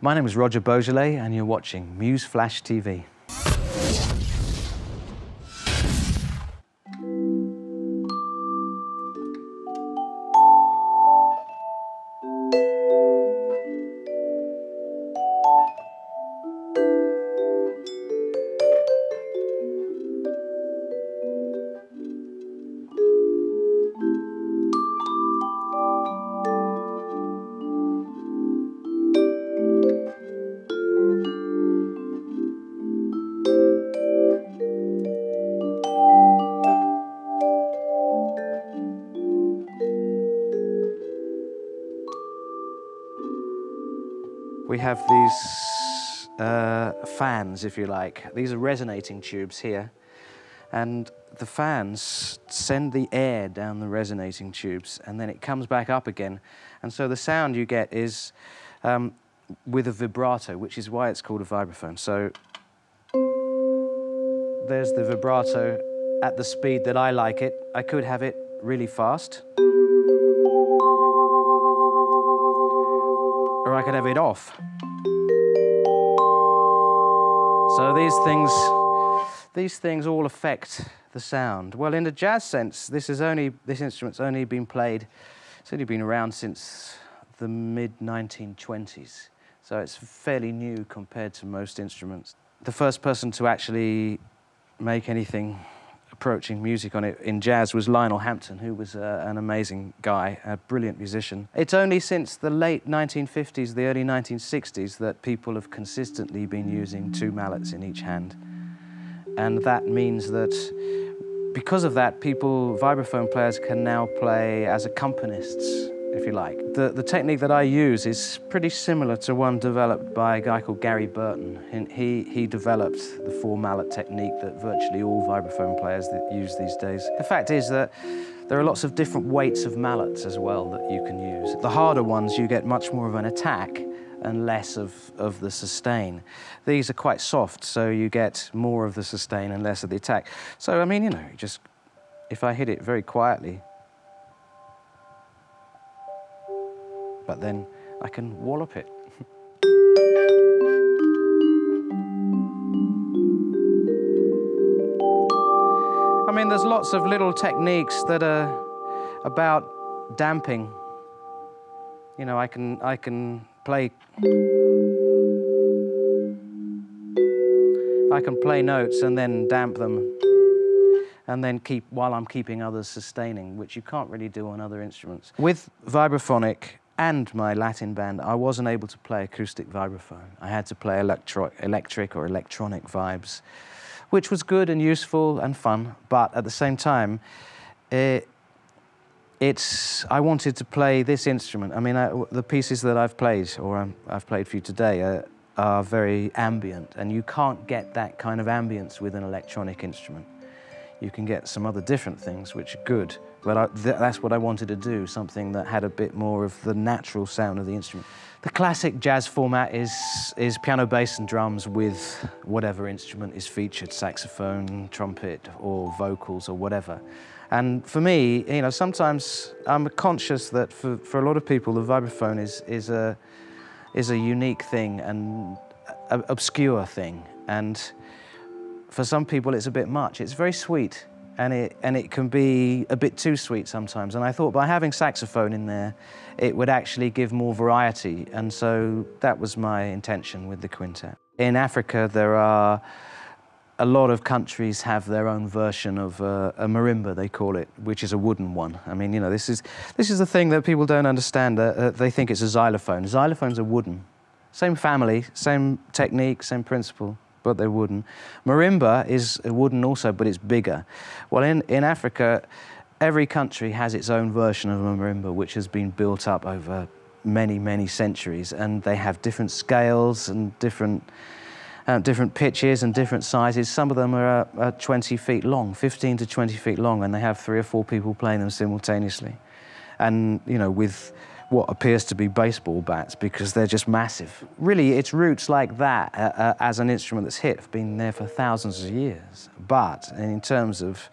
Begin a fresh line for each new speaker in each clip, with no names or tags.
My name is Roger Beaujolais and you're watching MusFlashTV. We have these fans, if you like. These are resonating tubes here, and the fans send the air down the resonating tubes, and then it comes back up again. And so the sound you get is with a vibrato, which is why it's called a vibraphone. So there's the vibrato at the speed that I like it. I could have it really fast, or I could have it off. So these things all affect the sound. Well, in the jazz sense, this instrument's only been played, it's only been around since the mid-1920s. So it's fairly new compared to most instruments. The first person to actually make anything approaching music on it in jazz was Lionel Hampton, who was an amazing guy, a brilliant musician. It's only since the late 1950s, the early 1960s, that people have consistently been using two mallets in each hand. And that means that because of that, vibraphone players can now play as accompanists, if you like. The technique that I use is pretty similar to one developed by a guy called Gary Burton. And he developed the four-mallet technique that virtually all vibraphone players that use these days. The fact is that there are lots of different weights of mallets as well that you can use. The harder ones, you get much more of an attack and less of the sustain. These are quite soft, so you get more of the sustain and less of the attack. So, I mean, you know, if I hit it very quietly, but then I can wallop it. I mean, there's lots of little techniques that are about damping. You know, I can play notes and then damp them, and then while I'm keeping others sustaining, which you can't really do on other instruments. With vibraphonic and my Latin band, I wasn't able to play acoustic vibraphone. I had to play electric or electronic vibes, which was good and useful and fun, but at the same time, I wanted to play this instrument. I mean, the pieces that I've played, or I've played for you today, are very ambient, and you can't get that kind of ambience with an electronic instrument. You can get some other different things which are good, but that's what I wanted to do, something that had a bit more of the natural sound of the instrument. The classic jazz format is piano, bass and drums with whatever instrument is featured, saxophone, trumpet or vocals or whatever. And for me, you know, sometimes I'm conscious that for a lot of people the vibraphone is a unique thing and an obscure thing, and for some people it's a bit much. It's very sweet, and it can be a bit too sweet sometimes. And I thought by having saxophone in there, it would actually give more variety. And so that was my intention with the quintet. In Africa, there are a lot of countries have their own version of a marimba, they call it, which is a wooden one. I mean, you know, this is the thing that people don't understand. They think it's a xylophone. Xylophones are wooden. Same family, same technique, same principle, but they're wooden. Marimba is wooden also, but it's bigger. Well, in Africa, every country has its own version of a marimba, which has been built up over many, many centuries, and they have different scales and different pitches and different sizes. Some of them are 20 feet long, 15 to 20 feet long, and they have 3 or 4 people playing them simultaneously. And, you know, with what appears to be baseball bats, because they're just massive. Really, its roots like that as an instrument that's hit have been there for thousands of years. But in terms of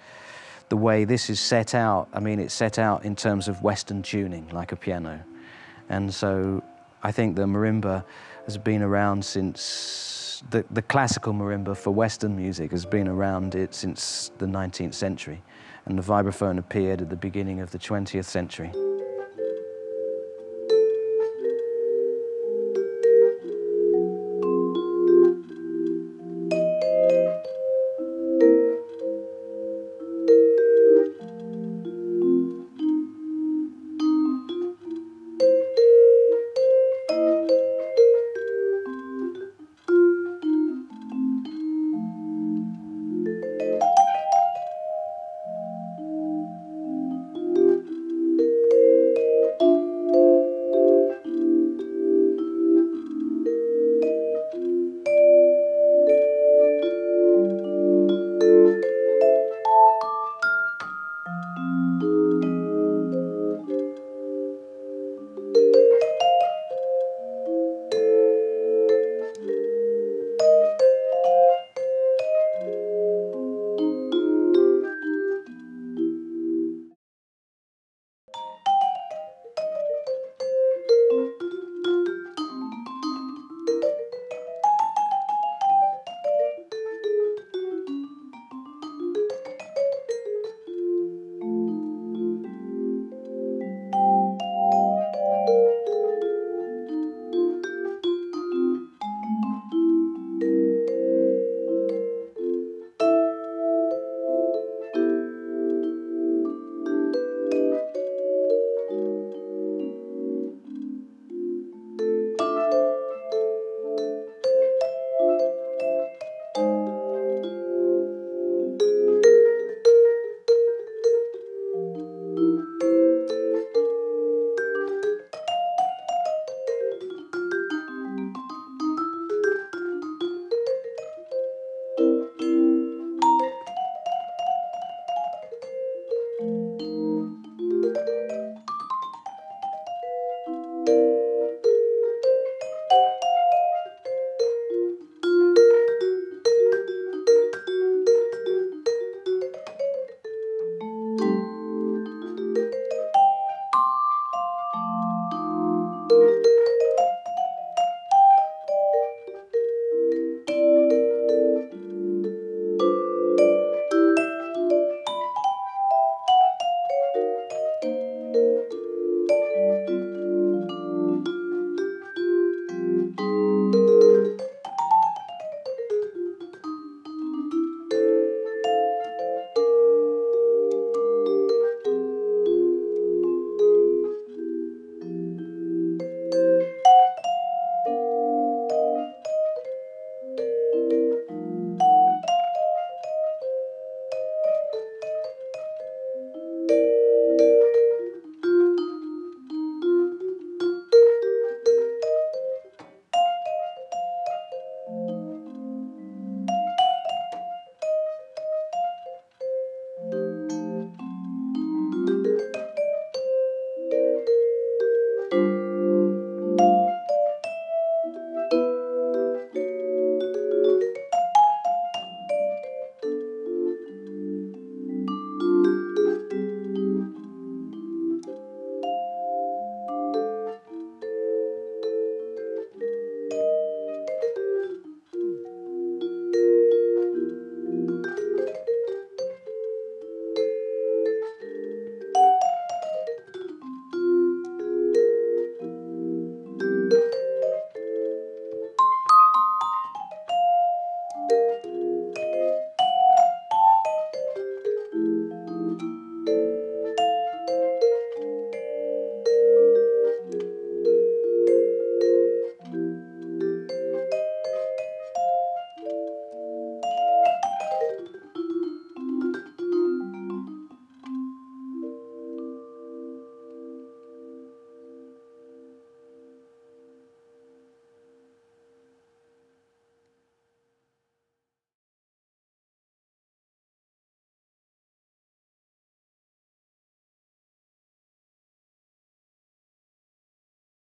the way this is set out, I mean, it's set out in terms of Western tuning, like a piano. And so I think the marimba has been around since, the classical marimba for Western music has been around since the 19th century, and the vibraphone appeared at the beginning of the 20th century.